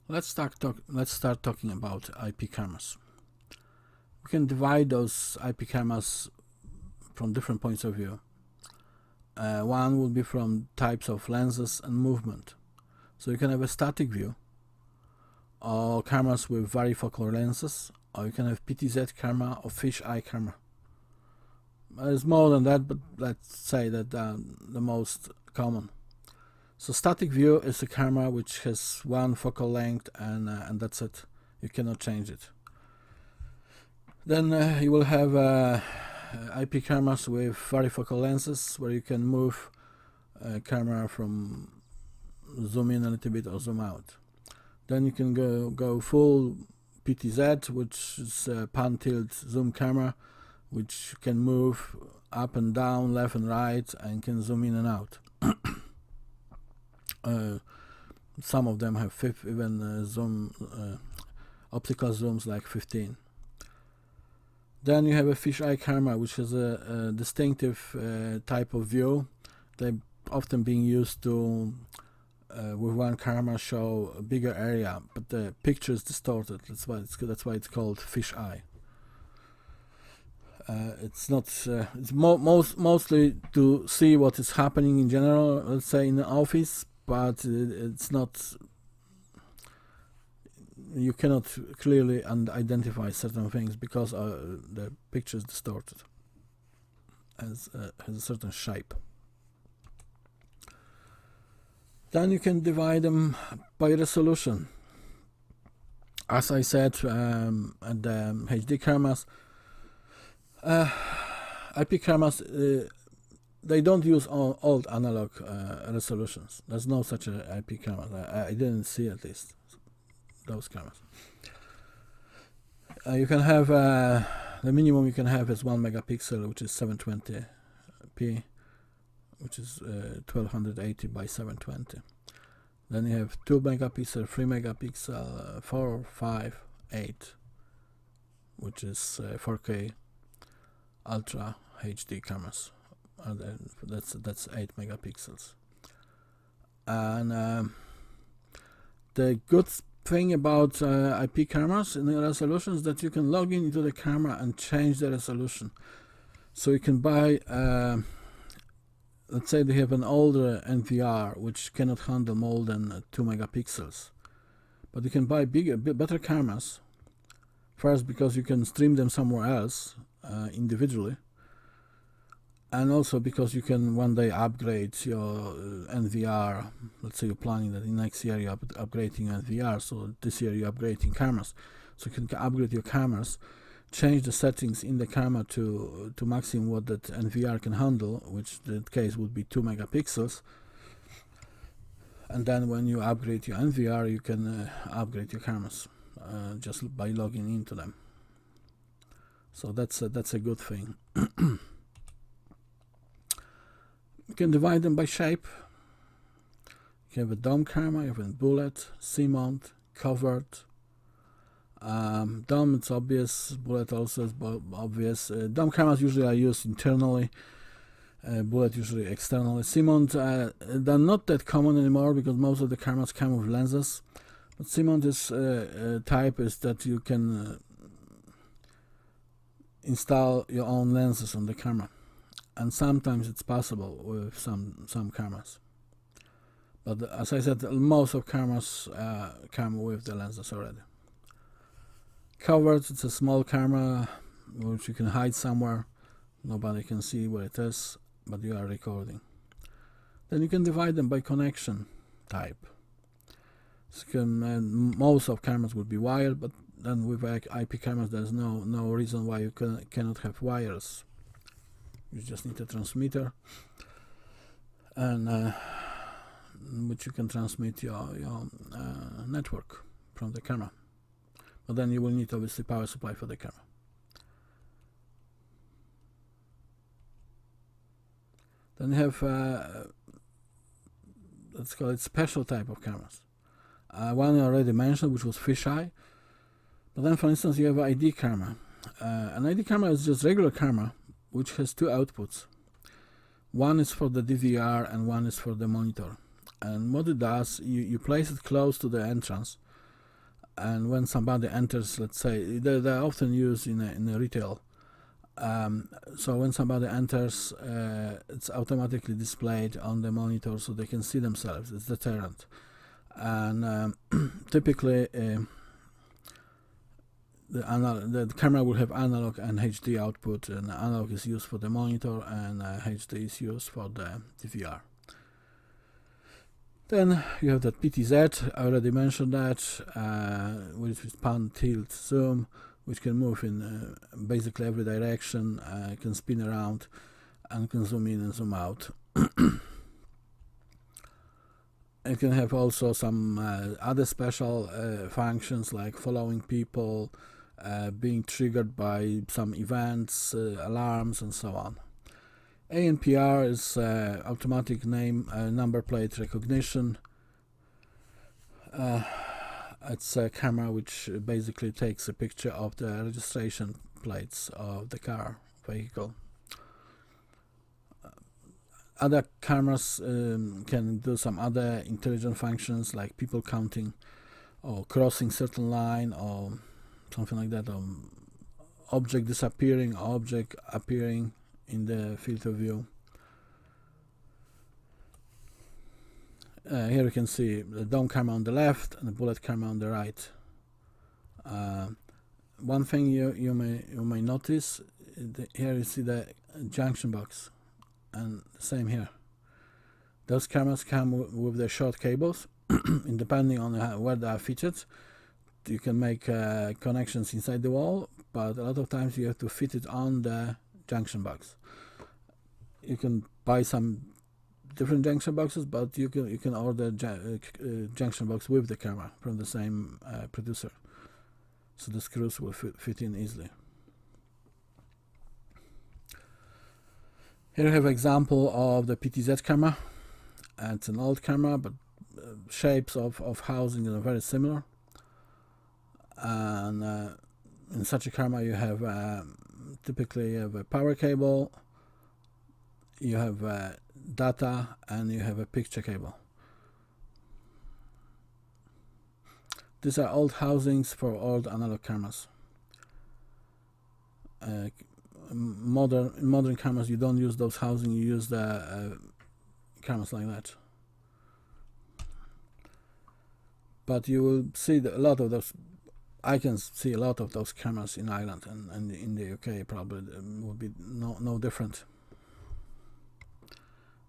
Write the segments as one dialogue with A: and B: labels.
A: Let's start talking about IP cameras. We can divide those IP cameras from different points of view. One will be from types of lenses and movement. So you can have a static view, or cameras with varifocal lenses, or you can have PTZ camera or fisheye camera. There's more than that, but let's say that the most common. So static view is a camera which has one focal length and that's it. You cannot change it. Then you will have IP cameras with varifocal lenses where you can move camera from zoom in a little bit or zoom out. Then you can go full PTZ, which is a pan tilt zoom camera, which can move up and down, left and right, and can zoom in and out. Some of them have even zoom optical zooms like 15. Then you have a fisheye camera, which is a distinctive type of view. They're often being used to with one camera show a bigger area, but the picture is distorted. That's why it's called fisheye. It's not. It's mostly to see what is happening in general. Let's say in the office, but it's not. You cannot clearly identify certain things because the picture is distorted. Has a certain shape. Then you can divide them by resolution. As I said, at the HD cameras, IP cameras, they don't use old analog resolutions. There's no such a IP camera. I didn't see at least those cameras. You can have the minimum you can have is 1 megapixel, which is 720p, which is 1280 by 720. Then you have 2 megapixel, 3 megapixel, 4, 5, 8, which is 4K Ultra HD cameras. That's 8 megapixels. And the good thing about IP cameras in the resolution is that you can log into the camera and change the resolution. So you can buy, let's say they have an older NVR which cannot handle more than 2 megapixels, but you can buy better cameras. First, because you can stream them somewhere else individually, and also because you can one day upgrade your NVR. Let's say you're planning that in next year you're upgrading NVR, so this year you're upgrading cameras. So you can upgrade your cameras, change the settings in the camera to maximum what that NVR can handle, which in that case would be 2 megapixels. And then when you upgrade your NVR, you can upgrade your cameras just by logging into them. So that's a good thing. You can divide them by shape. You have a dome camera, you have a bullet, C-mount, covered. Dome, it's obvious. Bullet also is obvious. Dome cameras usually are used internally. Bullet usually externally. C-mount, they're not that common anymore because most of the cameras come with lenses. But C-mount is type is that you can install your own lenses on the camera, and sometimes it's possible with some cameras. But as I said, most of cameras come with the lenses already. Covered, it's a small camera which you can hide somewhere. Nobody can see where it is, but you are recording. Then you can divide them by connection type. So most of cameras would be wired, but then with IP cameras there's no reason why you cannot have wires. You just need a transmitter, and which you can transmit your network from the camera. But then you will need obviously power supply for the camera. Then you have let's call it special type of cameras. One I already mentioned, which was fisheye. But then, for instance, you have an ID camera. An ID camera is just regular camera which has two outputs. One is for the DVR and one is for the monitor. And what it does, you place it close to the entrance, and when somebody enters, let's say they're often used in a retail. So when somebody enters, it's automatically displayed on the monitor so they can see themselves. It's deterrent. And typically the camera will have analog and HD output, and analog is used for the monitor and HD is used for the DVR. Then you have that PTZ, I already mentioned that, which is pan, tilt, zoom, which can move in basically every direction, can spin around, and can zoom in and zoom out. It can have also some other special functions like following people, being triggered by some events, alarms, and so on. ANPR is automatic number plate recognition. It's a camera which basically takes a picture of the registration plates of the vehicle. Other cameras can do some other intelligent functions like people counting or crossing certain line or something like that, or object disappearing, object appearing in the field of view. Here you can see the dome camera on the left and the bullet camera on the right. One thing you may notice, here you see the junction box, and the same here. Those cameras come with the short cables. And depending on where they are fitted, you can make connections inside the wall, but a lot of times you have to fit it on the junction box. You can buy some different junction boxes, but you can order junction box with the camera from the same producer, so the screws will fit in easily. Here you have an example of the PTZ camera. It's an old camera, but shapes of housing are very similar. And in such a camera you have typically you have a power cable, you have data, and you have a picture cable. These are old housings for old analog cameras. Modern cameras, you don't use those housings, you use the cameras like that. But you will see a lot of those. I can see a lot of those cameras in Ireland, and in the UK probably will be no different.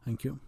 A: Thank you.